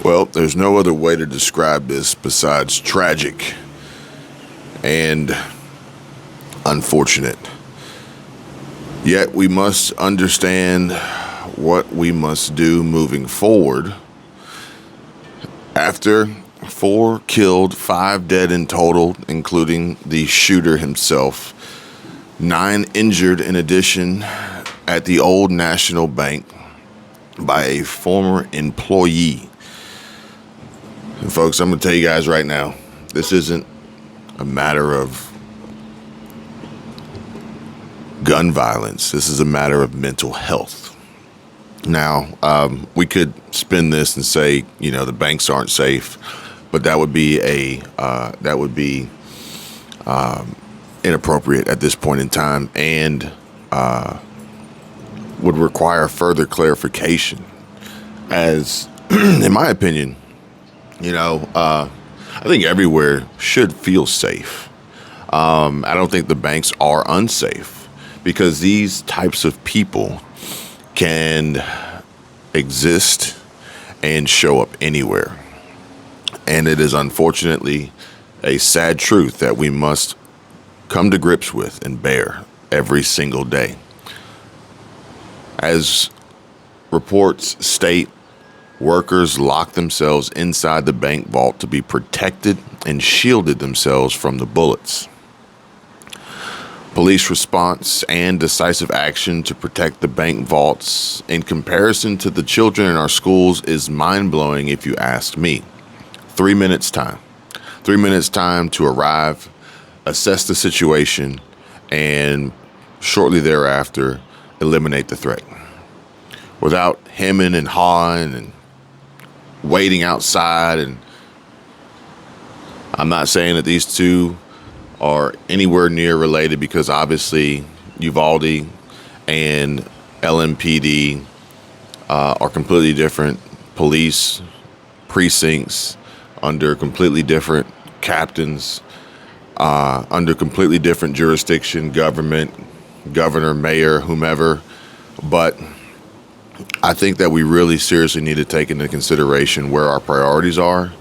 Well, there's no other way to describe this besides tragic and unfortunate. Yet we must understand what we must do moving forward. After 4 killed, 5 dead in total, including the shooter himself, 9 injured in addition at the Old National Bank by a former employee. And folks, I'm going to tell you guys right now, this isn't a matter of gun violence. This is a matter of mental health. Now, we could spin this and say, the banks aren't safe, but that would be inappropriate at this point in time, and would require further clarification. As, in my opinion, I think everywhere should feel safe. I don't think the banks are unsafe, because these types of people can exist and show up anywhere. And it is unfortunately a sad truth that we must come to grips with and bear every single day. As reports state, workers locked themselves inside the bank vault to be protected and shielded themselves from the bullets. Police response and decisive action to protect the bank vaults, in comparison to the children in our schools, is mind-blowing if you ask me. 3 minutes time. 3 minutes time to arrive, assess the situation, and shortly thereafter, eliminate the threat. Without hemming and hawing and waiting outside. And I'm not saying that these two are anywhere near related, because obviously Uvalde and LMPD are completely different police precincts under completely different captains, under completely different jurisdiction, government, governor, mayor, whomever. But I think that we really seriously need to take into consideration where our priorities are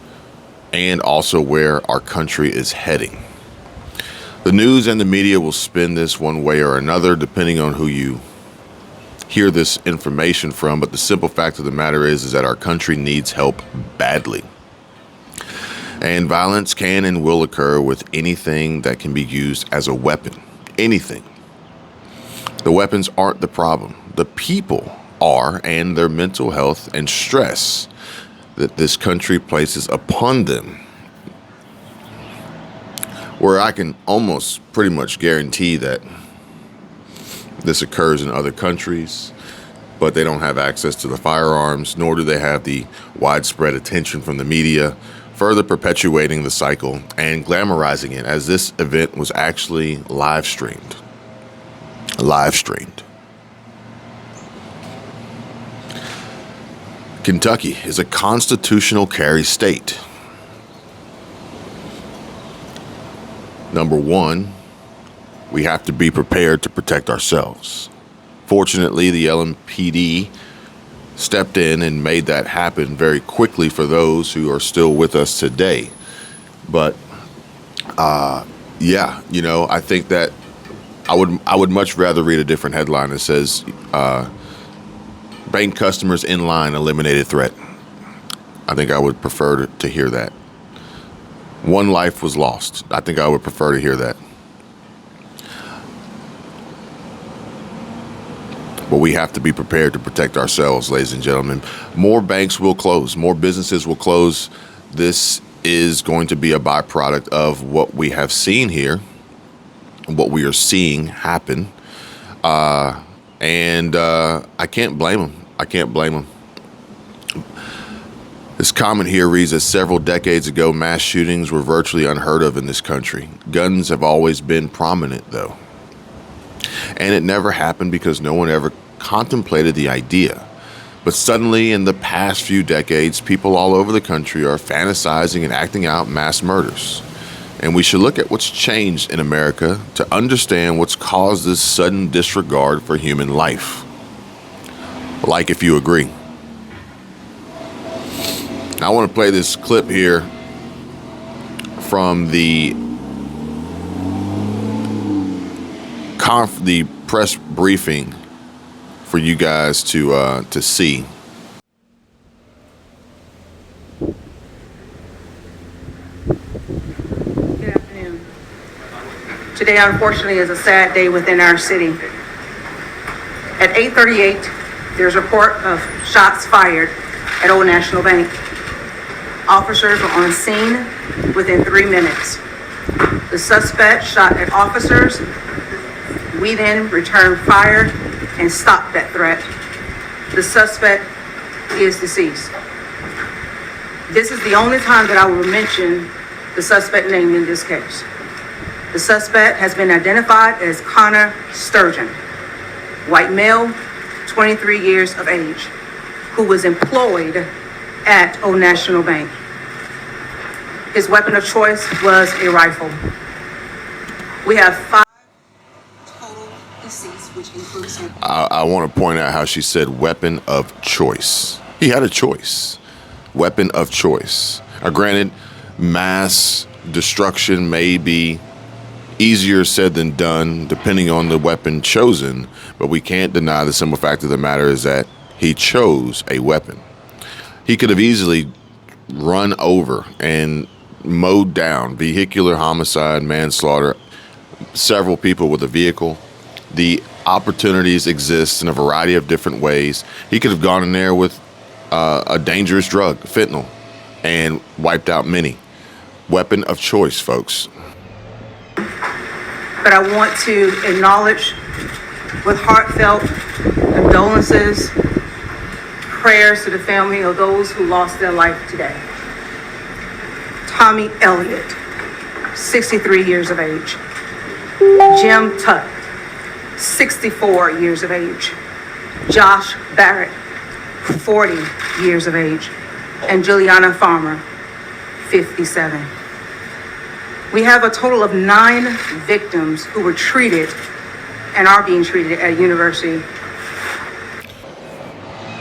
and also where our country is heading. The news and the media will spin this one way or another, depending on who you hear this information from. But the simple fact of the matter is that our country needs help badly. And violence can and will occur with anything that can be used as a weapon. Anything. The weapons aren't the problem. The people are, and their mental health and stress that this country places upon them, where I can almost pretty much guarantee that this occurs in other countries, but they don't have access to the firearms, nor do they have the widespread attention from the media, further perpetuating the cycle and glamorizing it, as this event was actually live streamed. Kentucky is a constitutional carry state. Number one, we have to be prepared to protect ourselves. Fortunately, the LMPD stepped in and made that happen very quickly for those who are still with us today. But I think that I would much rather read a different headline that says bank customers in line eliminated threat. I think I would prefer to hear that. 1 life was lost. I think I would prefer to hear that. But we have to be prepared to protect ourselves, ladies and gentlemen. More banks will close. More businesses will close. This is going to be a byproduct of what we have seen here, what we are seeing happen. And I can't blame them. I can't blame them. This comment here reads that several decades ago, mass shootings were virtually unheard of in this country. Guns have always been prominent, though. And it never happened because no one ever contemplated the idea. But suddenly, in the past few decades, people all over the country are fantasizing and acting out mass murders. And we should look at what's changed in America to understand what's caused this sudden disregard for human life. Like if you agree. Now, I want to play this clip here from the press briefing for you guys to see. Good afternoon. Today, unfortunately, is a sad day within our city. At 8:38, there's a report of shots fired at Old National Bank. Officers were on scene within 3 minutes. The suspect shot at officers. We then returned fire and stopped that threat. The suspect is deceased. This is the only time that I will mention the suspect name in this case. The suspect has been identified as Connor Sturgeon, white male, 23 years of age, who was employed at Old National Bank. His weapon of choice was a rifle. We have 5 total deceased, which includes him. I want to point out how she said weapon of choice. He had a choice. Weapon of choice. Now, granted, mass destruction may be easier said than done, depending on the weapon chosen, but we can't deny the simple fact of the matter is that he chose a weapon. He could have easily run over and mowed down, vehicular homicide, manslaughter, several people with a vehicle. The opportunities exist in a variety of different ways. He could have gone in there with a dangerous drug, fentanyl, and wiped out many. Weapon of choice, folks. But I want to acknowledge with heartfelt condolences, prayers to the family of those who lost their life today. Tommy Elliott, 63 years of age. Jim Tutt, 64 years of age. Josh Barrett, 40 years of age. And Juliana Farmer, 57. We have a total of 9 victims who were treated and are being treated at a university.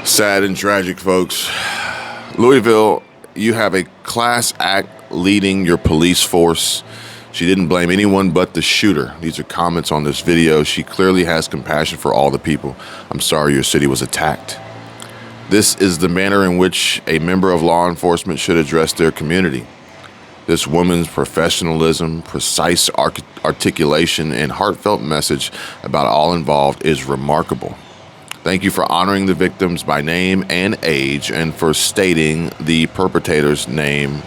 Sad and tragic, folks. Louisville, you have a class act leading your police force. She didn't blame anyone but the shooter. These are comments on this video. She clearly has compassion for all the people. I'm sorry your city was attacked. This is the manner in which a member of law enforcement should address their community. This woman's professionalism, precise articulation, and heartfelt message about all involved is remarkable. Thank you for honoring the victims by name and age, and for stating the perpetrator's name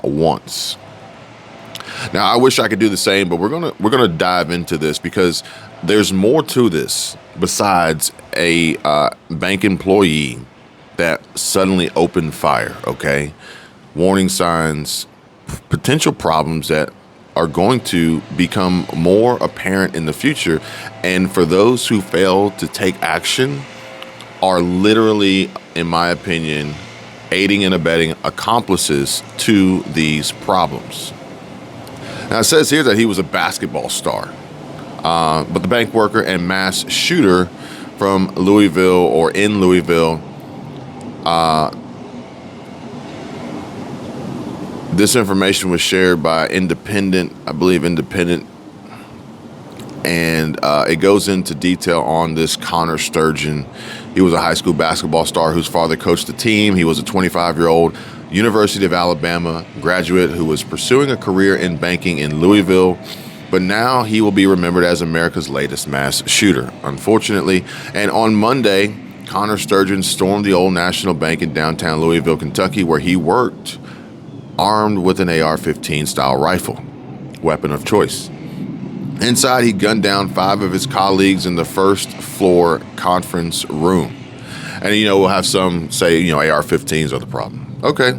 once. Now, I wish I could do the same, but we're gonna dive into this because there's more to this besides a bank employee that suddenly opened fire. Okay, warning signs, potential problems that are going to become more apparent in the future, and for those who fail to take action are literally, in my opinion, aiding and abetting accomplices to these problems. Now, it says here that he was a basketball star, but the bank worker and mass shooter from Louisville or in Louisville, this information was shared by Independent, and it goes into detail on this Connor Sturgeon. He was a high school basketball star whose father coached the team. He was a 25-year-old University of Alabama graduate who was pursuing a career in banking in Louisville, but now he will be remembered as America's latest mass shooter, unfortunately. And on Monday, Connor Sturgeon stormed the Old National Bank in downtown Louisville, Kentucky, where he worked, armed with an AR-15 style rifle, weapon of choice. Inside, he gunned down 5 of his colleagues in the first floor conference room. And, we'll have some say, AR-15s are the problem. Okay,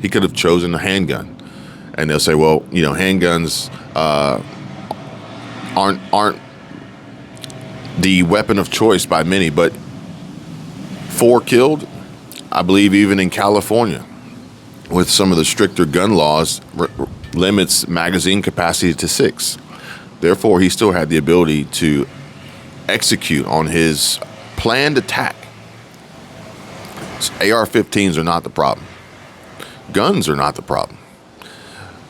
he could have chosen a handgun. And they'll say, well, handguns aren't the weapon of choice by many, but 4 killed, I believe even in California, with some of the stricter gun laws, limits magazine capacity to 6. Therefore, he still had the ability to execute on his planned attack. AR-15s are not the problem. Guns are not the problem.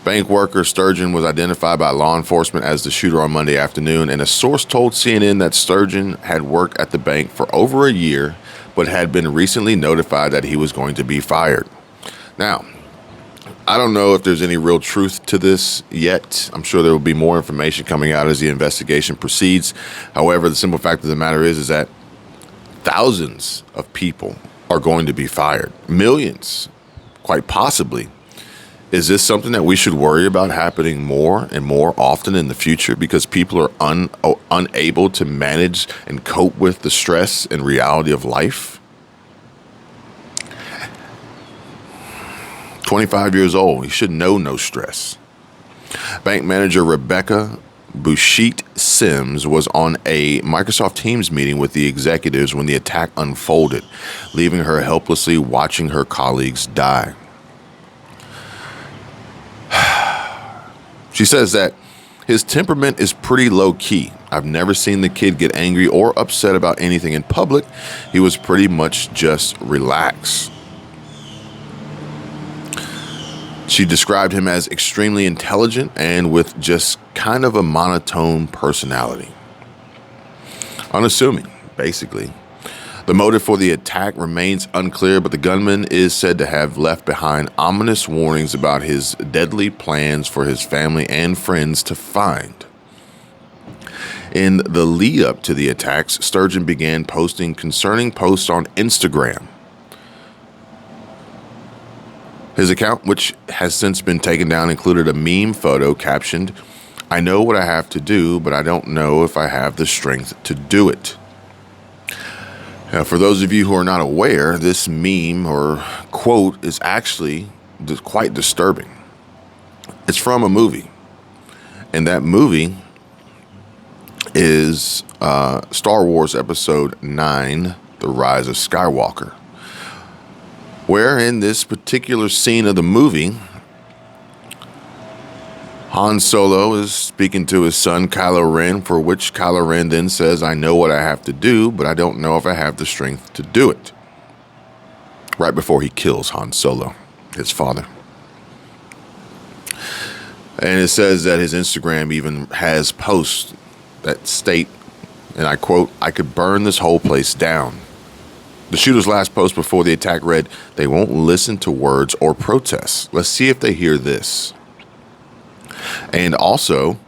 Bank worker Sturgeon was identified by law enforcement as the shooter on Monday afternoon, and a source told CNN that Sturgeon had worked at the bank for over a year, but had been recently notified that he was going to be fired. Now, I don't know if there's any real truth to this yet. I'm sure there will be more information coming out as the investigation proceeds. However, the simple fact of the matter is that thousands of people are going to be fired. Millions, quite possibly. Is this something that we should worry about happening more and more often in the future because people are unable to manage and cope with the stress and reality of life? 25 years old, he should know no stress. Bank manager Rebecca Bushit Sims was on a Microsoft Teams meeting with the executives when the attack unfolded, leaving her helplessly watching her colleagues die. She says that his temperament is pretty low key. I've never seen the kid get angry or upset about anything in public. He was pretty much just relaxed. She described him as extremely intelligent and with just kind of a monotone personality. Unassuming, basically. The motive for the attack remains unclear, but the gunman is said to have left behind ominous warnings about his deadly plans for his family and friends to find. In the lead up to the attacks, Sturgeon began posting concerning posts on Instagram. His account, which has since been taken down, included a meme photo captioned, "I know what I have to do, but I don't know if I have the strength to do it." Now, for those of you who are not aware, this meme or quote is actually quite disturbing. It's from a movie, and that movie is Star Wars Episode 9, The Rise of Skywalker, where in this particular scene of the movie, Han Solo is speaking to his son Kylo Ren, for which Kylo Ren then says, "I know what I have to do, but I don't know if I have the strength to do it." Right before he kills Han Solo, his father. And it says that his Instagram even has posts that state, and I quote, "I could burn this whole place down." The shooter's last post before the attack read, "They won't listen to words or protests. Let's see if they hear this." And also,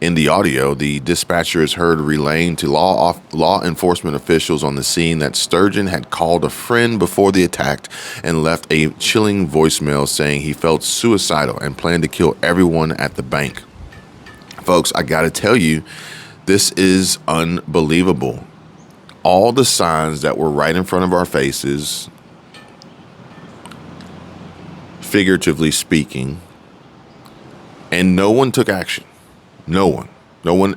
in the audio, the dispatcher is heard relaying to law enforcement officials on the scene that Sturgeon had called a friend before the attack and left a chilling voicemail saying he felt suicidal and planned to kill everyone at the bank. Folks, I gotta tell you, this is unbelievable. All the signs that were right in front of our faces, figuratively speaking, and no one took action. No one. No one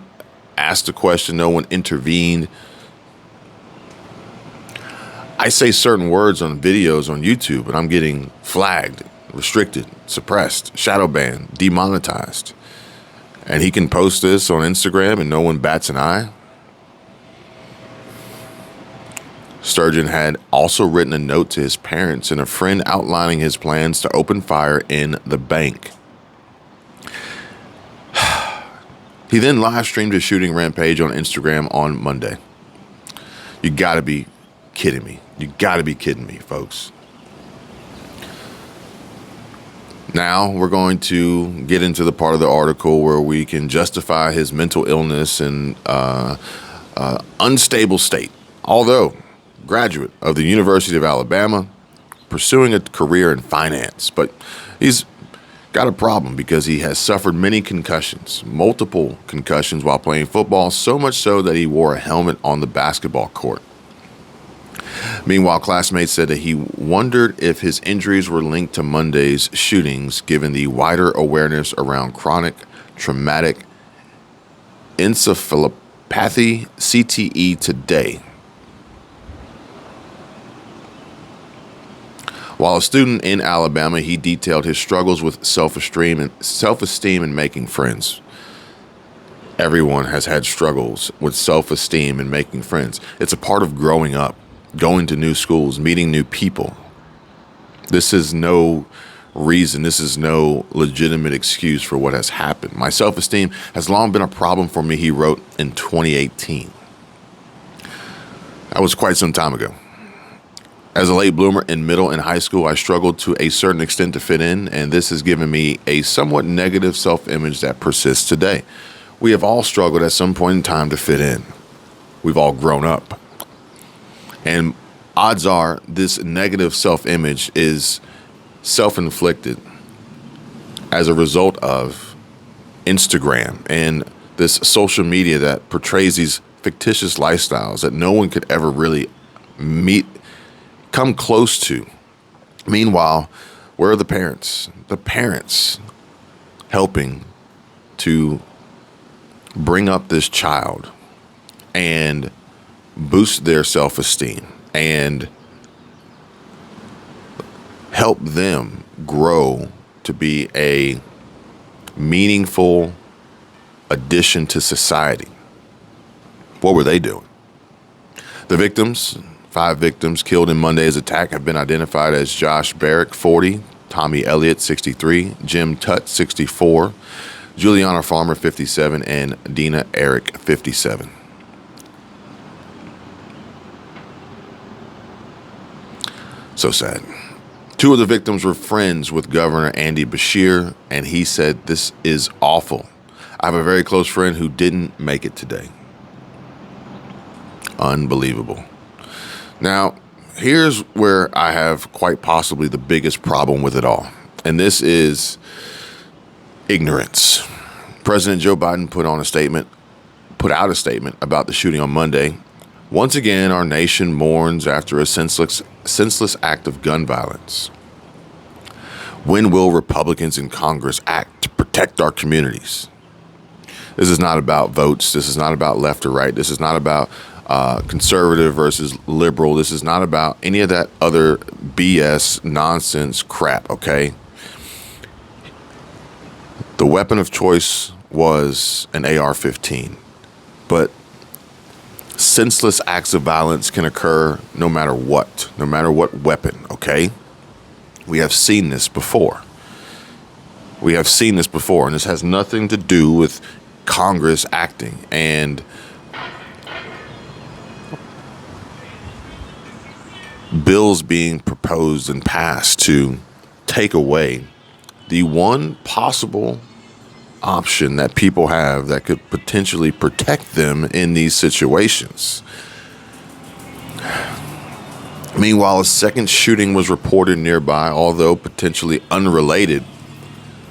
asked a question. No one intervened. I say certain words on videos on YouTube, and I'm getting flagged, restricted, suppressed, shadow banned, demonetized. And he can post this on Instagram and no one bats an eye. Sturgeon had also written a note to his parents and a friend outlining his plans to open fire in the bank. He then live streamed his shooting rampage on Instagram on Monday. You gotta be kidding me. You gotta be kidding me, folks. Now we're going to get into the part of the article where we can justify his mental illness and unstable state. Although graduate of the University of Alabama, pursuing a career in finance, but he's got a problem because he has suffered many concussions, multiple concussions while playing football, so much so that he wore a helmet on the basketball court. Meanwhile, classmates said that he wondered if his injuries were linked to Monday's shootings, given the wider awareness around chronic traumatic encephalopathy, CTE, today. While a student in Alabama, he detailed his struggles with self-esteem and making friends. Everyone has had struggles with self-esteem and making friends. It's a part of growing up. going to new schools, meeting new people. This is no reason, this is no legitimate excuse for what has happened. My self-esteem has long been a problem for me, he wrote in 2018. That was quite some time ago. As a late bloomer in middle and high school, I struggled to a certain extent to fit in, and this has given me a somewhat negative self-image that persists today. We have all struggled at some point in time to fit in. We've all grown up. And odds are this negative self-image is self-inflicted as a result of Instagram and this social media that portrays these fictitious lifestyles that no one could ever really come close to. Meanwhile, where are the parents? The parents helping to bring up this child and boost their self-esteem and help them grow to be a meaningful addition to society. What were they doing? The victims, 5 victims killed in Monday's attack, have been identified as Josh Barrick, 40, Tommy Elliott, 63, Jim Tutt, 64, Juliana Farmer, 57, and Dina Eric, 57. So sad. 2 of the victims were friends with Governor Andy Beshear, and he said, "This is awful. I have a very close friend who didn't make it today." Unbelievable. Now, here's where I have quite possibly the biggest problem with it all, and this is ignorance. President Joe Biden put out a statement about the shooting on Monday. Once again, our nation mourns after a senseless act of gun violence. When will Republicans in Congress act to protect our communities? This is not about votes. This is not about left or right. This is not about conservative versus liberal. This is not about any of that other BS nonsense crap, okay? The weapon of choice was an AR-15, but senseless acts of violence can occur no matter what weapon, okay? We have seen this before. And this has nothing to do with Congress acting and bills being proposed and passed to take away the one possible option that people have that could potentially protect them in these situations. Meanwhile, a second shooting was reported nearby, although potentially unrelated.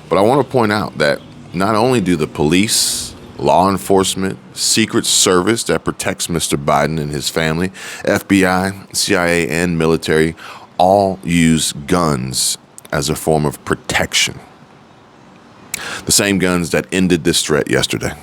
But I want to point out that not only do the police, law enforcement, Secret Service that protects Mr. Biden and his family, FBI, CIA, and military all use guns as a form of protection. The same guns that ended this threat yesterday.